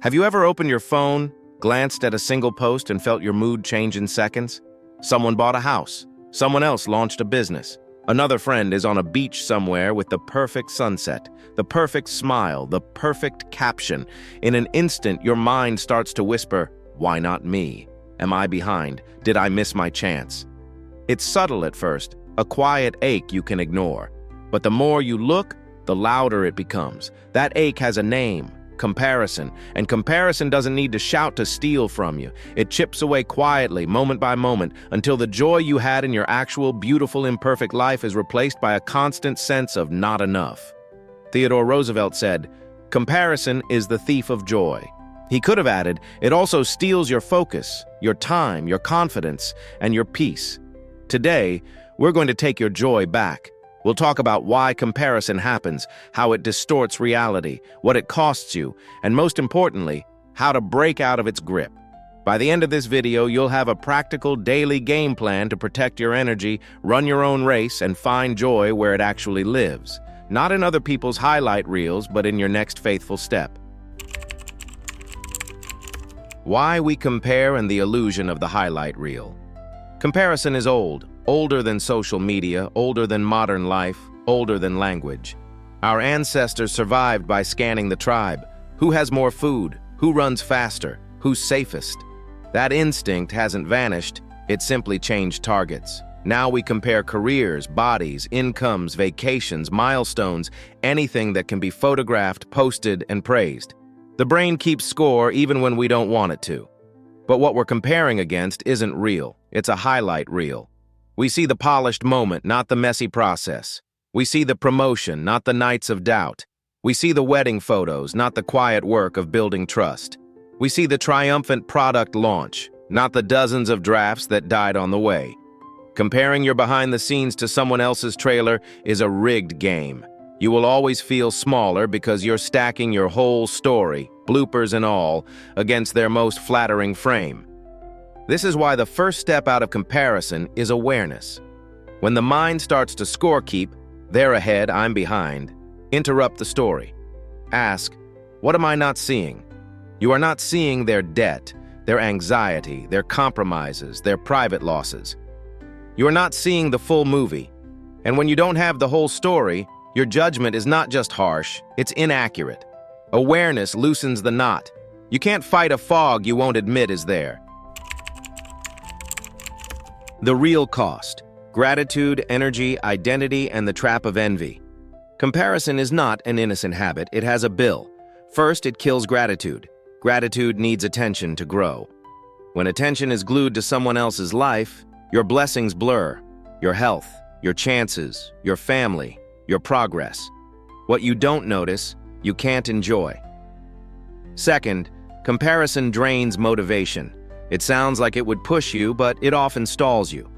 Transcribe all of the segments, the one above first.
Have you ever opened your phone, glanced at a single post, and felt your mood change in seconds? Someone bought a house. Someone else launched a business. Another friend is on a beach somewhere with the perfect sunset, the perfect smile, the perfect caption. In an instant, your mind starts to whisper, "Why not me? Am I behind? Did I miss my chance?" It's subtle at first, a quiet ache you can ignore. But the more you look, the louder it becomes. That ache has a name: comparison. And comparison doesn't need to shout to steal from you. It chips away quietly, moment by moment, until the joy you had in your actual beautiful, imperfect life is replaced by a constant sense of not enough. Theodore Roosevelt said, "Comparison is the thief of joy." He could have added, "It also steals your focus, your time, your confidence, and your peace." Today, we're going to take your joy back. We'll talk about why comparison happens, how it distorts reality, what it costs you, and most importantly, how to break out of its grip. By the end of this video, you'll have a practical daily game plan to protect your energy, run your own race, and find joy where it actually lives. Not in other people's highlight reels, but in your next faithful step. Why we compare and the illusion of the highlight reel. Comparison is old, older than social media, older than modern life, older than language. Our ancestors survived by scanning the tribe. Who has more food? Who runs faster? Who's safest? That instinct hasn't vanished, it simply changed targets. Now we compare careers, bodies, incomes, vacations, milestones, anything that can be photographed, posted, and praised. The brain keeps score even when we don't want it to. But what we're comparing against isn't real, it's a highlight reel. We see the polished moment, not the messy process. We see the promotion, not the nights of doubt. We see the wedding photos, not the quiet work of building trust. We see the triumphant product launch, not the dozens of drafts that died on the way. Comparing your behind the scenes to someone else's trailer is a rigged game. You will always feel smaller because you're stacking your whole story, bloopers and all, against their most flattering frame. This is why the first step out of comparison is awareness. When the mind starts to scorekeep, they're ahead, I'm behind, interrupt the story. Ask, what am I not seeing? You are not seeing their debt, their anxiety, their compromises, their private losses. You are not seeing the full movie. And when you don't have the whole story, your judgment is not just harsh, it's inaccurate. Awareness loosens the knot. You can't fight a fog you won't admit is there. The real cost: gratitude, energy, identity, and the trap of envy. Comparison is not an innocent habit, it has a bill. First, it kills gratitude. Gratitude needs attention to grow. When attention is glued to someone else's life, your blessings blur. Your health, your chances, your family, your progress. What you don't notice, you can't enjoy. Second, comparison drains motivation. It sounds like it would push you, but it often stalls you.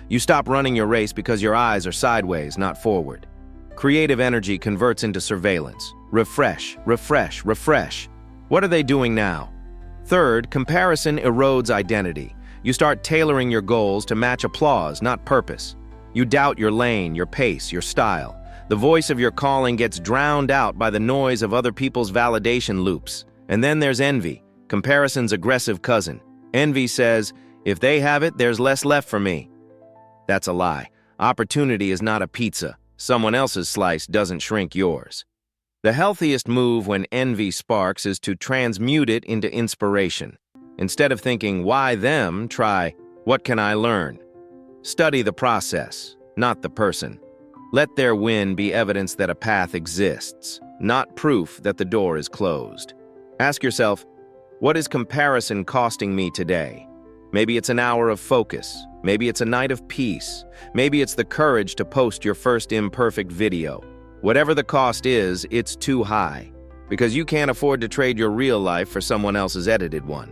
You stop running your race because your eyes are sideways, not forward. Creative energy converts into surveillance. Refresh, refresh, refresh. What are they doing now? Third, comparison erodes identity. You start tailoring your goals to match applause, not purpose. You doubt your lane, your pace, your style. The voice of your calling gets drowned out by the noise of other people's validation loops. And then there's envy, comparison's aggressive cousin. Envy says, if they have it, there's less left for me. That's a lie. Opportunity is not a pizza. Someone else's slice doesn't shrink yours. The healthiest move when envy sparks is to transmute it into inspiration. Instead of thinking, why them, try, what can I learn? Study the process, not the person. Let their win be evidence that a path exists, not proof that the door is closed. Ask yourself, what is comparison costing me today? Maybe it's an hour of focus. Maybe it's a night of peace. Maybe it's the courage to post your first imperfect video. Whatever the cost is, it's too high, because you can't afford to trade your real life for someone else's edited one.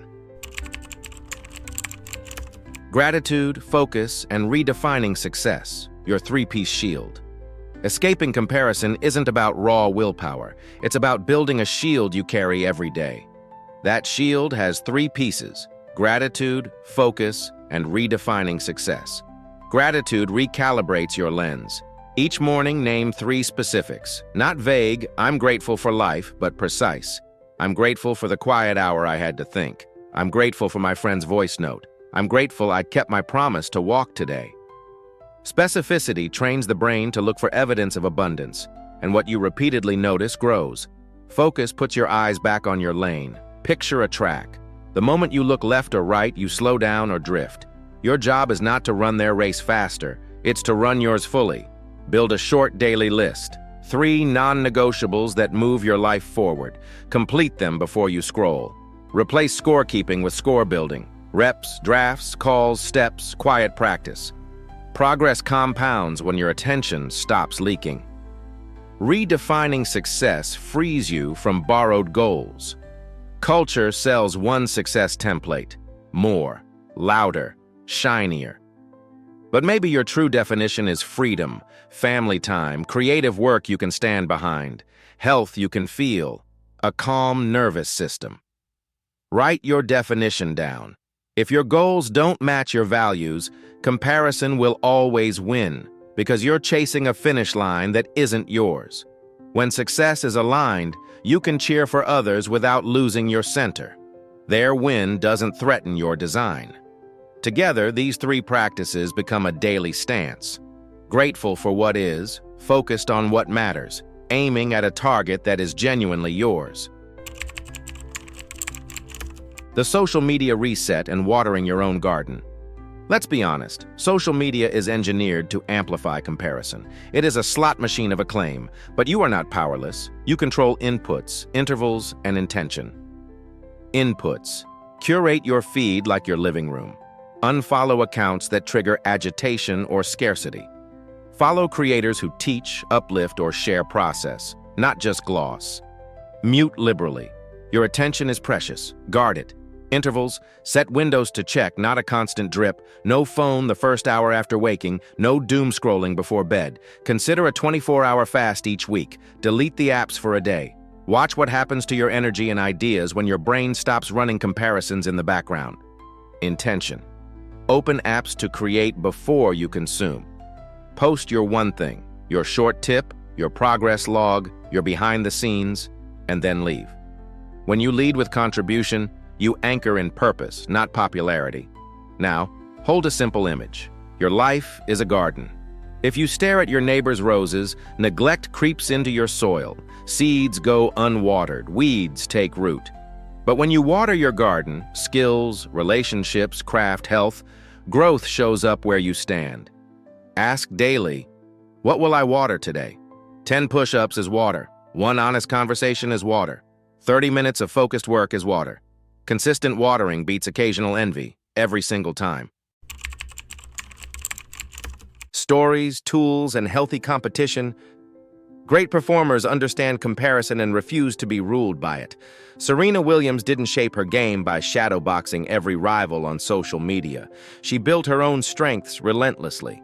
Gratitude, focus, and redefining success, your three-piece shield. Escaping comparison isn't about raw willpower. It's about building a shield you carry every day. That shield has three pieces: gratitude, focus, and redefining success. Gratitude recalibrates your lens. Each morning, name three specifics. Not vague, I'm grateful for life, but precise. I'm grateful for the quiet hour I had to think. I'm grateful for my friend's voice note. I'm grateful I kept my promise to walk today. Specificity trains the brain to look for evidence of abundance, and what you repeatedly notice grows. Focus puts your eyes back on your lane. Picture a track. The moment you look left or right, you slow down or drift. Your job is not to run their race faster, it's to run yours fully. Build a short daily list. 3 non-negotiables that move your life forward. Complete them before you scroll. Replace scorekeeping with score building. Reps, drafts, calls, steps, quiet practice. Progress compounds when your attention stops leaking. Redefining success frees you from borrowed goals. Culture sells one success template: more, louder, shinier. But maybe your true definition is freedom, family time, creative work you can stand behind, health you can feel, a calm nervous system. Write your definition down. If your goals don't match your values, comparison will always win, because you're chasing a finish line that isn't yours. When success is aligned, you can cheer for others without losing your center. Their win doesn't threaten your design. Together, these 3 practices become a daily stance. Grateful for what is, focused on what matters, aiming at a target that is genuinely yours. The social media reset and watering your own garden. Let's be honest, social media is engineered to amplify comparison. It is a slot machine of acclaim, but you are not powerless. You control inputs, intervals, and intention. Inputs. Curate your feed like your living room. Unfollow accounts that trigger agitation or scarcity. Follow creators who teach, uplift, or share process, not just gloss. Mute liberally. Your attention is precious. Guard it. Intervals, set windows to check, not a constant drip. No phone the first hour after waking. No doom scrolling before bed. Consider a 24-hour fast each week. Delete the apps for a day. Watch what happens to your energy and ideas when your brain stops running comparisons in the background. Intention. Open apps to create before you consume. Post your one thing, your short tip, your progress log, your behind the scenes, and then leave. When you lead with contribution, you anchor in purpose, not popularity. Now, hold a simple image. Your life is a garden. If you stare at your neighbor's roses, neglect creeps into your soil. Seeds go unwatered, weeds take root. But when you water your garden, skills, relationships, craft, health, growth shows up where you stand. Ask daily, what will I water today? 10 push-ups is water. 1 honest conversation is water. 30 minutes of focused work is water. Consistent watering beats occasional envy, every single time. Stories, tools, and healthy competition. Great performers understand comparison and refuse to be ruled by it. Serena Williams didn't shape her game by shadowboxing every rival on social media. She built her own strengths relentlessly.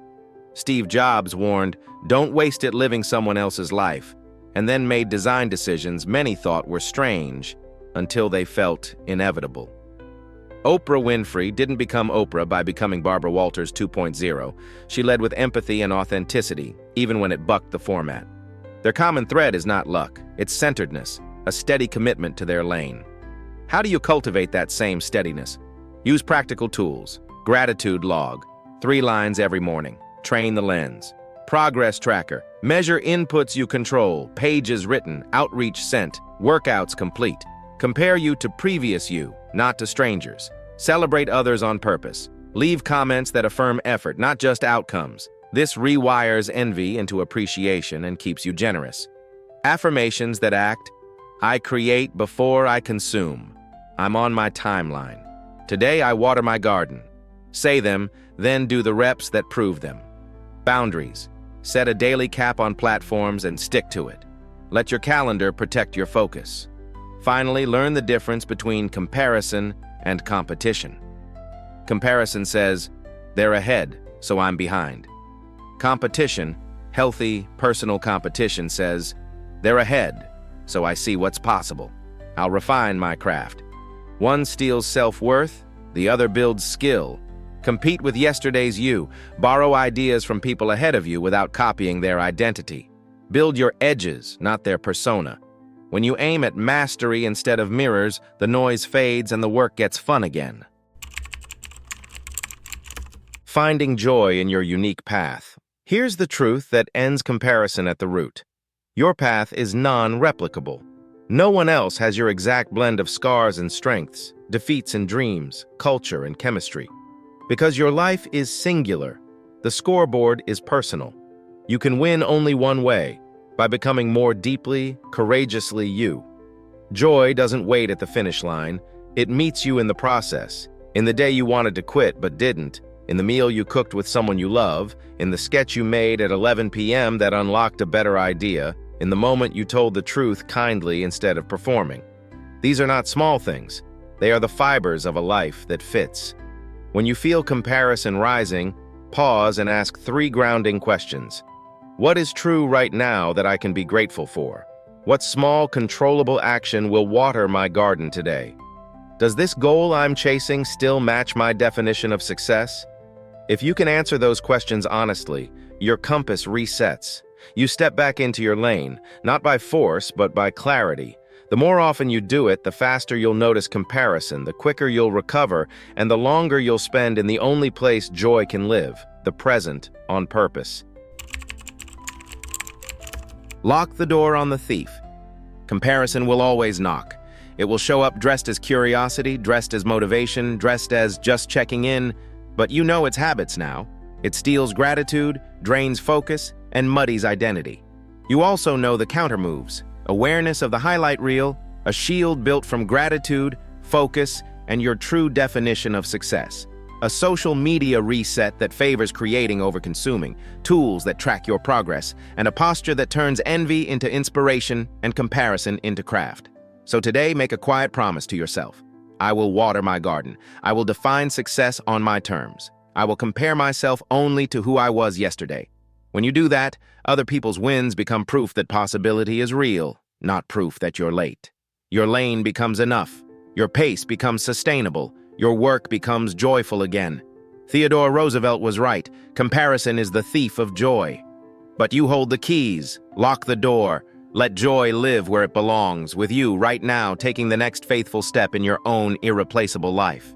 Steve Jobs warned, "Don't waste it living someone else's life," and then made design decisions many thought were strange until they felt inevitable. Oprah Winfrey didn't become Oprah by becoming Barbara Walters 2.0. She led with empathy and authenticity, even when it bucked the format. Their common thread is not luck, it's centeredness, a steady commitment to their lane. How do you cultivate that same steadiness? Use practical tools. Gratitude log, 3 lines every morning. Train the lens. Progress tracker, measure inputs you control, pages written, outreach sent, workouts complete. Compare you to previous you, not to strangers. Celebrate others on purpose. Leave comments that affirm effort, not just outcomes. This rewires envy into appreciation and keeps you generous. Affirmations that act: I create before I consume. I'm on my timeline. Today I water my garden. Say them, then do the reps that prove them. Boundaries. Set a daily cap on platforms and stick to it. Let your calendar protect your focus. Finally, learn the difference between comparison and competition. Comparison says, they're ahead, so I'm behind. Competition, healthy, personal competition says, they're ahead, so I see what's possible. I'll refine my craft. One steals self-worth, the other builds skill. Compete with yesterday's you. Borrow ideas from people ahead of you without copying their identity. Build your edges, not their persona. When you aim at mastery instead of mirrors, the noise fades and the work gets fun again. Finding joy in your unique path. Here's the truth that ends comparison at the root. Your path is non-replicable. No one else has your exact blend of scars and strengths, defeats and dreams, culture and chemistry. Because your life is singular, the scoreboard is personal. You can win only one way, by becoming more deeply, courageously you. Joy doesn't wait at the finish line. It meets you in the process, in the day you wanted to quit but didn't, in the meal you cooked with someone you love, in the sketch you made at 11 p.m. that unlocked a better idea, in the moment you told the truth kindly instead of performing. These are not small things. They are the fibers of a life that fits. When you feel comparison rising, pause and ask 3 grounding questions. What is true right now that I can be grateful for? What small, controllable action will water my garden today? Does this goal I'm chasing still match my definition of success? If you can answer those questions honestly, your compass resets. You step back into your lane, not by force, but by clarity. The more often you do it, the faster you'll notice comparison, the quicker you'll recover, and the longer you'll spend in the only place joy can live, the present, on purpose. Lock the door on the thief. Comparison will always knock. It will show up dressed as curiosity, dressed as motivation, dressed as just checking in, but you know its habits now. It steals gratitude, drains focus, and muddies identity. You also know the countermoves, awareness of the highlight reel, a shield built from gratitude, focus, and your true definition of success. A social media reset that favors creating over consuming, tools that track your progress, and a posture that turns envy into inspiration and comparison into craft. So today, make a quiet promise to yourself. I will water my garden. I will define success on my terms. I will compare myself only to who I was yesterday. When you do that, other people's wins become proof that possibility is real, not proof that you're late. Your lane becomes enough. Your pace becomes sustainable. Your work becomes joyful again. Theodore Roosevelt was right. Comparison is the thief of joy. But you hold the keys. Lock the door. Let joy live where it belongs, with you right now taking the next faithful step in your own irreplaceable life.